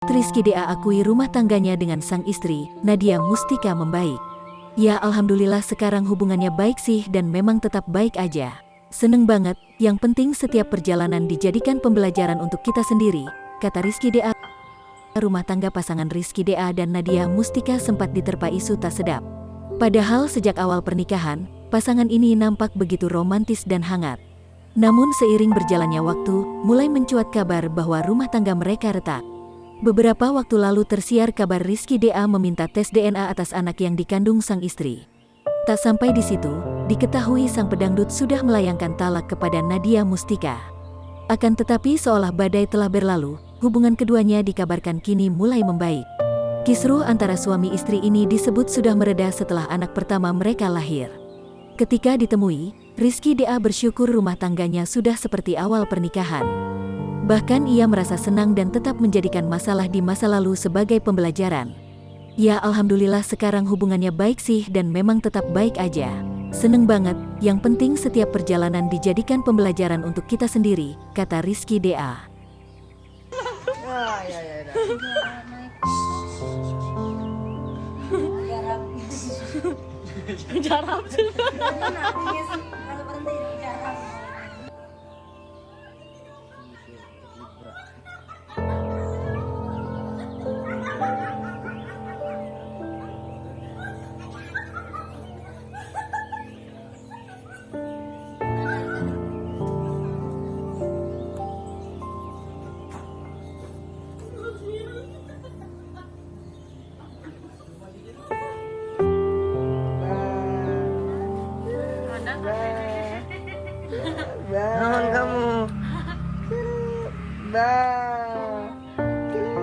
Rizky DA akui rumah tangganya dengan sang istri, Nadia Mustika, membaik. Ya alhamdulillah sekarang hubungannya baik sih dan memang tetap baik aja. Seneng banget, yang penting setiap perjalanan dijadikan pembelajaran untuk kita sendiri, kata Rizky DA. Rumah tangga pasangan Rizky DA dan Nadia Mustika sempat diterpa isu tak sedap. Padahal sejak awal pernikahan, pasangan ini nampak begitu romantis dan hangat. Namun seiring berjalannya waktu, mulai mencuat kabar bahwa rumah tangga mereka retak. Beberapa waktu lalu tersiar kabar Rizky DA meminta tes DNA atas anak yang dikandung sang istri. Tak sampai di situ, diketahui sang pedangdut sudah melayangkan talak kepada Nadia Mustika. Akan tetapi seolah badai telah berlalu, hubungan keduanya dikabarkan kini mulai membaik. Kisruh antara suami istri ini disebut sudah mereda setelah anak pertama mereka lahir. Ketika ditemui, Rizky DA bersyukur rumah tangganya sudah seperti awal pernikahan. Bahkan ia merasa senang dan tetap menjadikan masalah di masa lalu sebagai pembelajaran. Ya alhamdulillah sekarang hubungannya baik sih dan memang tetap baik aja. Seneng banget, yang penting setiap perjalanan dijadikan pembelajaran untuk kita sendiri, kata Rizky DA. Jarap.